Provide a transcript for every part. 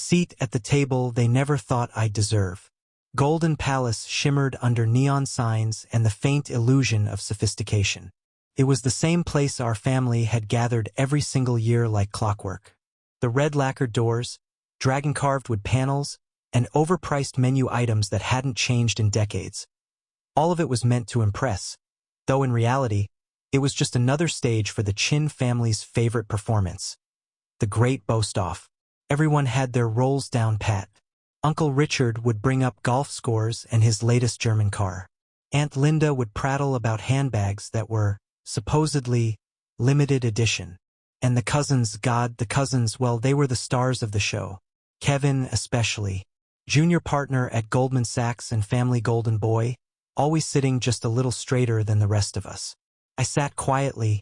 seat at the table they never thought I'd deserve. Golden Palace shimmered under neon signs and the faint illusion of sophistication. It was the same place our family had gathered every single year like clockwork. The red lacquered doors, dragon-carved wood panels, and overpriced menu items that hadn't changed in decades. All of it was meant to impress, though in reality, it was just another stage for the Chin family's favorite performance. The Great Boast-Off. Everyone had their roles down pat. Uncle Richard would bring up golf scores and his latest German car. Aunt Linda would prattle about handbags that were, supposedly, limited edition. And the cousins, well, they were the stars of the show. Kevin especially. Junior partner at Goldman Sachs and family golden boy, always sitting just a little straighter than the rest of us. I sat quietly,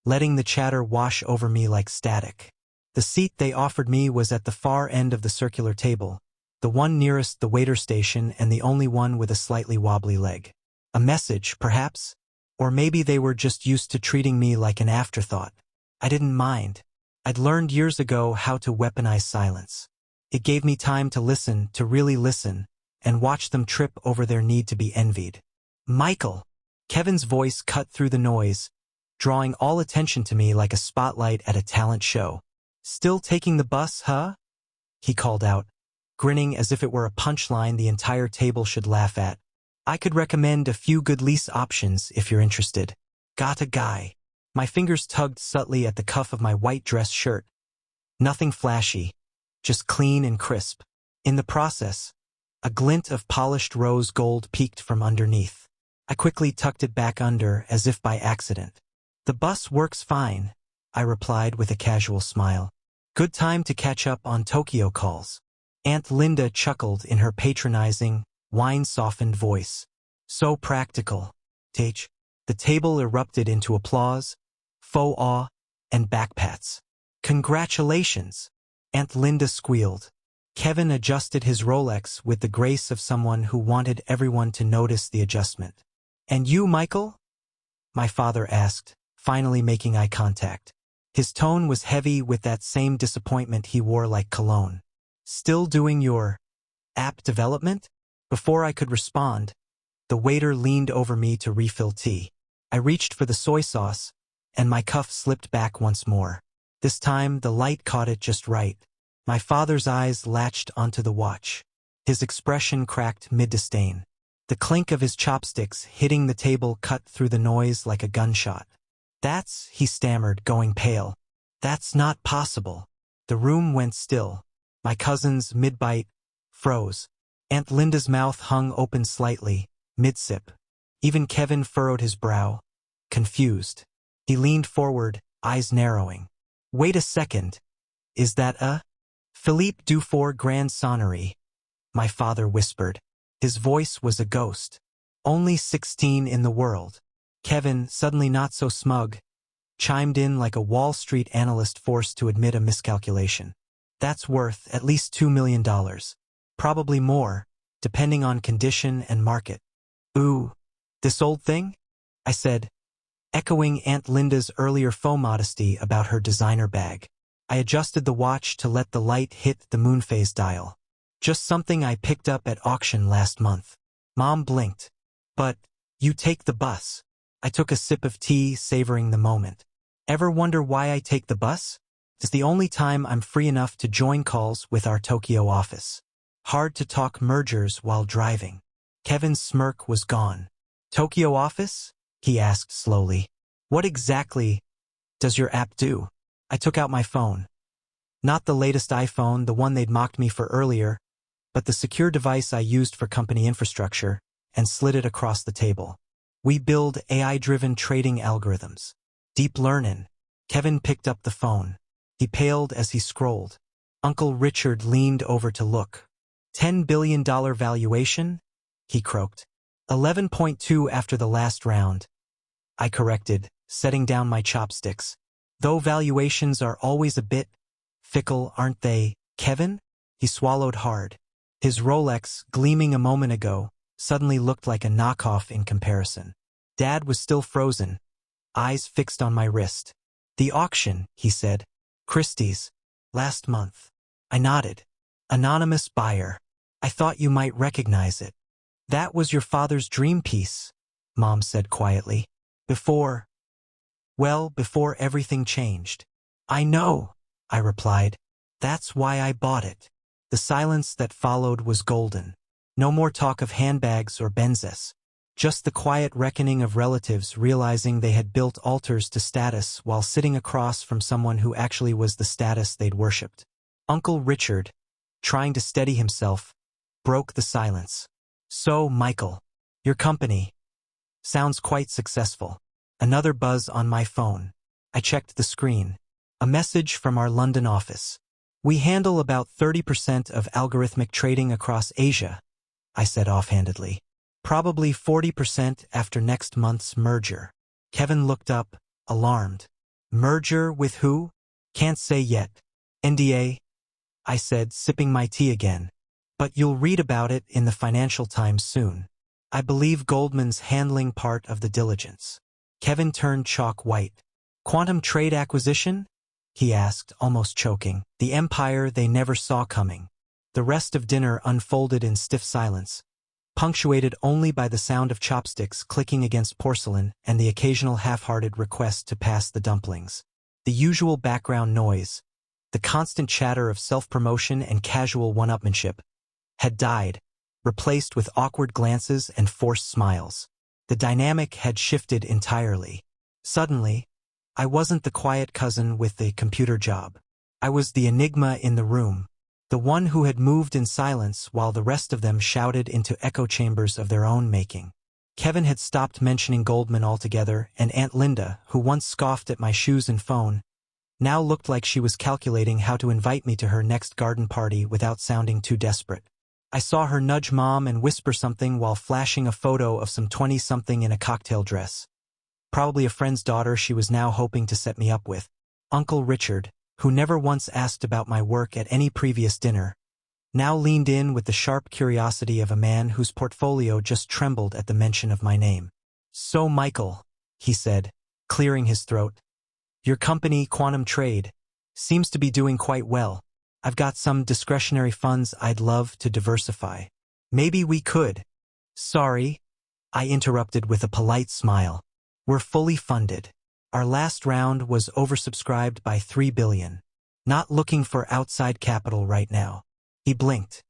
letting the chatter wash over me like static. The seat they offered me was at the far end of the circular table, the one nearest the waiter station and the only one with a slightly wobbly leg. A message, perhaps? Or maybe they were just used to treating me like an afterthought. I didn't mind. I'd learned years ago how to weaponize silence. It gave me time to listen, to really listen, and watch them trip over their need to be envied. Michael! Kevin's voice cut through the noise, drawing all attention to me like a spotlight at a talent show. Still taking the bus, huh? He called out, grinning as if it were a punchline the entire table should laugh at. I could recommend a few good lease options if you're interested. Got a guy. My fingers tugged subtly at the cuff of my white dress shirt. Nothing flashy, just clean and crisp. In the process, a glint of polished rose gold peeked from underneath. I quickly tucked it back under as if by accident. The bus works fine, I replied with a casual smile. Good time to catch up on Tokyo calls. Aunt Linda chuckled in her patronizing, wine-softened voice. So practical. Tage. The table erupted into applause, faux awe, and backpats. Congratulations! Aunt Linda squealed. Kevin adjusted his Rolex with the grace of someone who wanted everyone to notice the adjustment. And you, Michael? My father asked, finally making eye contact. His tone was heavy with that same disappointment he wore like cologne. Still doing your app development? Before I could respond, the waiter leaned over me to refill tea. I reached for the soy sauce, and my cuff slipped back once more. This time, the light caught it just right. My father's eyes latched onto the watch. His expression cracked mid-disdain. The clink of his chopsticks hitting the table cut through the noise like a gunshot. That's, he stammered, going pale. That's not possible. The room went still. My cousins, mid-bite, froze. Aunt Linda's mouth hung open slightly, mid-sip. Even Kevin furrowed his brow, confused. He leaned forward, eyes narrowing. Wait a second. Is that a Philippe Dufour Grand Sonnery? My father whispered. His voice was a ghost. Only 16 in the world. Kevin, suddenly not so smug, chimed in like a Wall Street analyst forced to admit a miscalculation. That's worth at least $2 million. Probably more, depending on condition and market. Ooh, this old thing? I said, echoing Aunt Linda's earlier faux modesty about her designer bag. I adjusted the watch to let the light hit the moon phase dial. Just something I picked up at auction last month. Mom blinked. But, you take the bus. I took a sip of tea, savoring the moment. Ever wonder why I take the bus? It's the only time I'm free enough to join calls with our Tokyo office. Hard to talk mergers while driving. Kevin's smirk was gone. Tokyo office? He asked slowly. What exactly does your app do? I took out my phone. Not the latest iPhone, the one they'd mocked me for earlier, but the secure device I used for company infrastructure, and slid it across the table. We build AI-driven trading algorithms. Deep learning. Kevin picked up the phone. He paled as he scrolled. Uncle Richard leaned over to look. $10 billion valuation? He croaked. 11.2 after the last round. I corrected, setting down my chopsticks. Though valuations are always a bit fickle, aren't they, Kevin? He swallowed hard. His Rolex, gleaming a moment ago, suddenly looked like a knockoff in comparison. Dad was still frozen, eyes fixed on my wrist. The auction, he said. Christie's. Last month. I nodded. Anonymous buyer. I thought you might recognize it. That was your father's dream piece, Mom said quietly. Before everything changed. I know, I replied. That's why I bought it. The silence that followed was golden. No more talk of handbags or Benzes. Just the quiet reckoning of relatives realizing they had built altars to status while sitting across from someone who actually was the status they'd worshipped. Uncle Richard, trying to steady himself, broke the silence. So, Michael, your company sounds quite successful. Another buzz on my phone. I checked the screen. A message from our London office. We handle about 30% of algorithmic trading across Asia, I said offhandedly. Probably 40% after next month's merger. Kevin looked up, alarmed. Merger with who? Can't say yet. NDA? I said, sipping my tea again. But you'll read about it in the Financial Times soon. I believe Goldman's handling part of the diligence. Kevin turned chalk white. Quantum trade acquisition? He asked, almost choking. The empire they never saw coming. The rest of dinner unfolded in stiff silence, punctuated only by the sound of chopsticks clicking against porcelain and the occasional half-hearted request to pass the dumplings. The usual background noise, the constant chatter of self-promotion and casual one-upmanship, had died, replaced with awkward glances and forced smiles. The dynamic had shifted entirely. Suddenly, I wasn't the quiet cousin with the computer job. I was the enigma in the room, the one who had moved in silence while the rest of them shouted into echo chambers of their own making. Kevin had stopped mentioning Goldman altogether, and Aunt Linda, who once scoffed at my shoes and phone, now looked like she was calculating how to invite me to her next garden party without sounding too desperate. I saw her nudge Mom and whisper something while flashing a photo of some 20-something in a cocktail dress. Probably a friend's daughter she was now hoping to set me up with. Uncle Richard, who never once asked about my work at any previous dinner, now leaned in with the sharp curiosity of a man whose portfolio just trembled at the mention of my name. So Michael, he said, clearing his throat, your company, Quantum Trade, seems to be doing quite well. I've got some discretionary funds I'd love to diversify. Maybe we could. Sorry, I interrupted with a polite smile. We're fully funded. Our last round was oversubscribed by $3 billion. Not looking for outside capital right now. He blinked.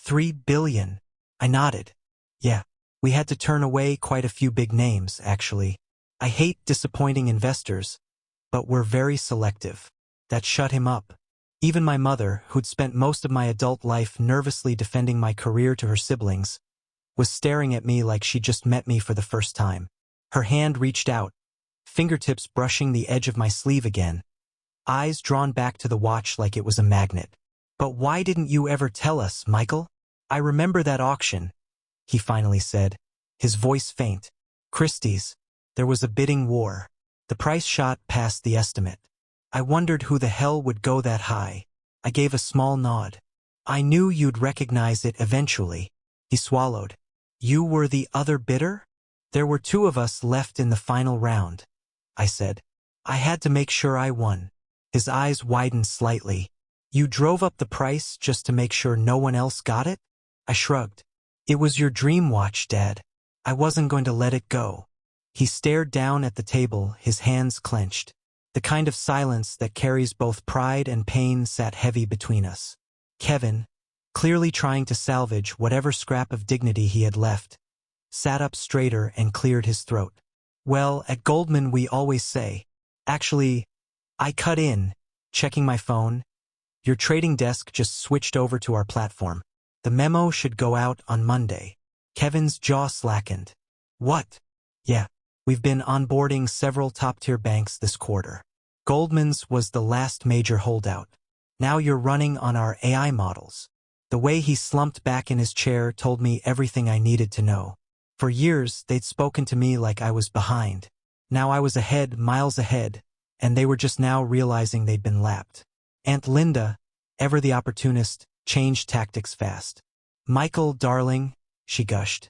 $3 billion. I nodded. Yeah, we had to turn away quite a few big names, actually. I hate disappointing investors, but we're very selective. That shut him up. Even my mother, who'd spent most of my adult life nervously defending my career to her siblings, was staring at me like she just met me for the first time. Her hand reached out, fingertips brushing the edge of my sleeve again, eyes drawn back to the watch like it was a magnet. But why didn't you ever tell us, Michael? I remember that auction, he finally said, his voice faint. Christie's. There was a bidding war. The price shot past the estimate. I wondered who the hell would go that high. I gave a small nod. I knew you'd recognize it eventually. He swallowed. You were the other bidder? There were two of us left in the final round, I said. I had to make sure I won. His eyes widened slightly. You drove up the price just to make sure no one else got it? I shrugged. It was your dream watch, Dad. I wasn't going to let it go. He stared down at the table, his hands clenched. The kind of silence that carries both pride and pain sat heavy between us. Kevin, clearly trying to salvage whatever scrap of dignity he had left, sat up straighter and cleared his throat. Well, at Goldman we always say, actually, I cut in, checking my phone. Your trading desk just switched over to our platform. The memo should go out on Monday. Kevin's jaw slackened. What? Yeah, we've been onboarding several top-tier banks this quarter. Goldman's was the last major holdout. Now you're running on our AI models. The way he slumped back in his chair told me everything I needed to know. For years, they'd spoken to me like I was behind. Now I was ahead, miles ahead, and they were just now realizing they'd been lapped. Aunt Linda, ever the opportunist, changed tactics fast. Michael, darling, she gushed.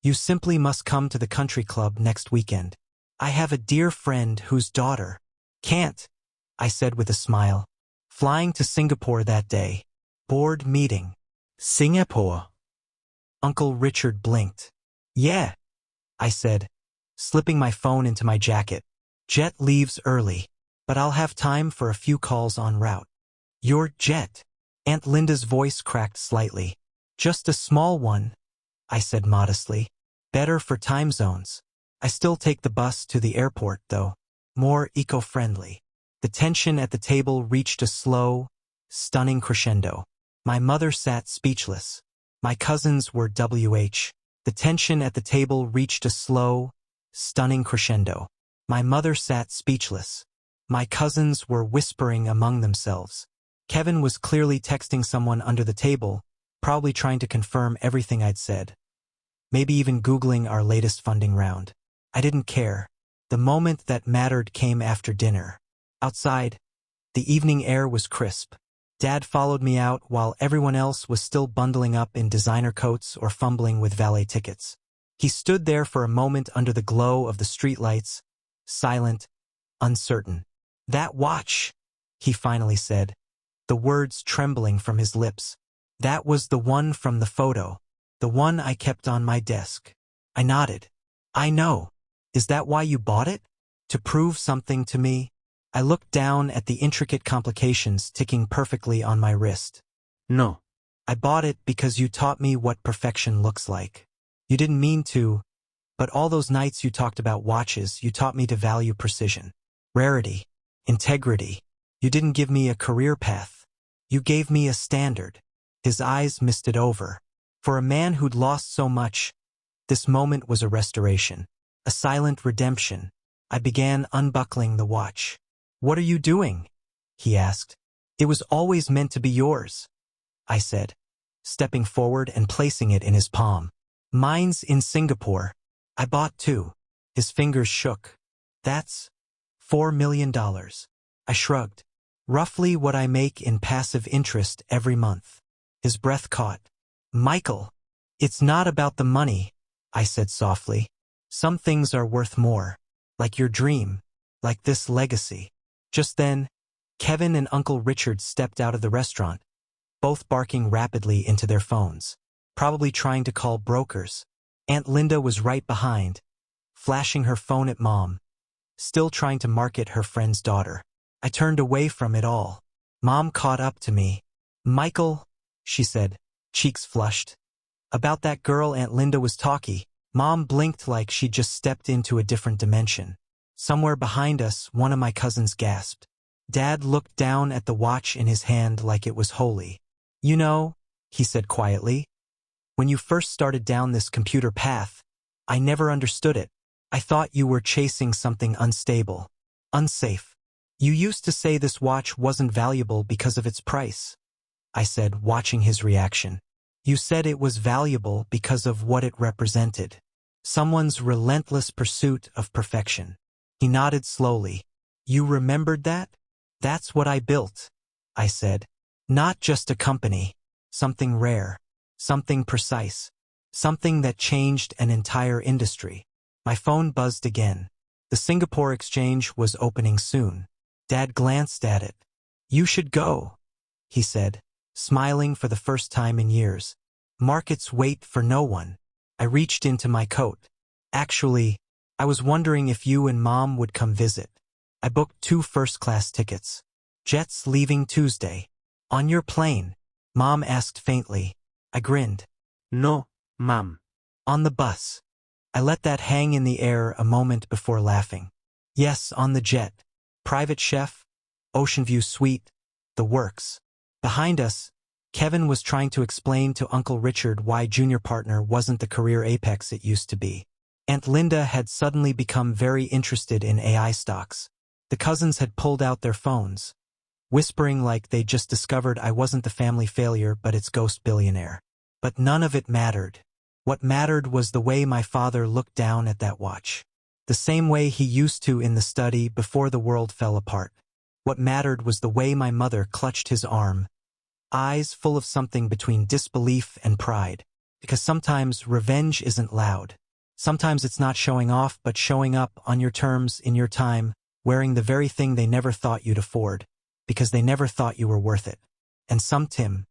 You simply must come to the country club next weekend. I have a dear friend whose daughter. Can't, I said with a smile. Flying to Singapore that day. Board meeting. Singapore. Uncle Richard blinked. Yeah, I said, slipping my phone into my jacket. Jet leaves early, but I'll have time for a few calls en route. Your jet? Aunt Linda's voice cracked slightly. Just a small one, I said modestly. Better for time zones. I still take the bus to the airport, though. More eco-friendly. The tension at the table reached a slow, stunning crescendo. My mother sat speechless. My cousins were WH. The tension at the table reached a slow, stunning crescendo. My mother sat speechless. My cousins were whispering among themselves. Kevin was clearly texting someone under the table, probably trying to confirm everything I'd said. Maybe even Googling our latest funding round. I didn't care. The moment that mattered came after dinner. Outside, the evening air was crisp. Dad followed me out while everyone else was still bundling up in designer coats or fumbling with valet tickets. He stood there for a moment under the glow of the streetlights, silent, uncertain. That watch, he finally said, the words trembling from his lips. That was the one from the photo, the one I kept on my desk. I nodded. I know. Is that why you bought it? To prove something to me? I looked down at the intricate complications ticking perfectly on my wrist. No. I bought it because you taught me what perfection looks like. You didn't mean to, but all those nights you talked about watches, you taught me to value precision, rarity, integrity. You didn't give me a career path. You gave me a standard. His eyes misted over. For a man who'd lost so much, this moment was a restoration, a silent redemption. I began unbuckling the watch. What are you doing? He asked. It was always meant to be yours, I said, stepping forward and placing it in his palm. Mine's in Singapore. I bought two. His fingers shook. That's $4 million. I shrugged. Roughly what I make in passive interest every month. His breath caught. Michael, it's not about the money, I said softly. Some things are worth more. Like your dream. Like this legacy. Just then, Kevin and Uncle Richard stepped out of the restaurant, both barking rapidly into their phones, probably trying to call brokers. Aunt Linda was right behind, flashing her phone at Mom, still trying to market her friend's daughter. I turned away from it all. Mom caught up to me. Michael, she said, cheeks flushed. About that girl Aunt Linda was talking. Mom blinked like she'd just stepped into a different dimension. Somewhere behind us, one of my cousins gasped. Dad looked down at the watch in his hand like it was holy. You know, he said quietly, when you first started down this computer path, I never understood it. I thought you were chasing something unstable, unsafe. You used to say this watch wasn't valuable because of its price, I said, watching his reaction. You said it was valuable because of what it represented. Someone's relentless pursuit of perfection. He nodded slowly. You remembered that? That's what I built, I said. Not just a company. Something rare. Something precise. Something that changed an entire industry. My phone buzzed again. The Singapore exchange was opening soon. Dad glanced at it. You should go, he said, smiling for the first time in years. Markets wait for no one. I reached into my coat. Actually, I was wondering if you and Mom would come visit. I booked 2 first-class tickets. Jets leaving Tuesday. On your plane? Mom asked faintly. I grinned. No, Mom. On the bus. I let that hang in the air a moment before laughing. Yes, on the jet. Private chef, ocean view suite, the works. Behind us, Kevin was trying to explain to Uncle Richard why Junior Partner wasn't the career apex it used to be. Aunt Linda had suddenly become very interested in AI stocks. The cousins had pulled out their phones, whispering like they just discovered I wasn't the family failure but its ghost billionaire. But none of it mattered. What mattered was the way my father looked down at that watch. The same way he used to in the study before the world fell apart. What mattered was the way my mother clutched his arm, eyes full of something between disbelief and pride. Because sometimes revenge isn't loud. Sometimes it's not showing off but showing up on your terms in your time, wearing the very thing they never thought you'd afford, because they never thought you were worth it. And some Tim,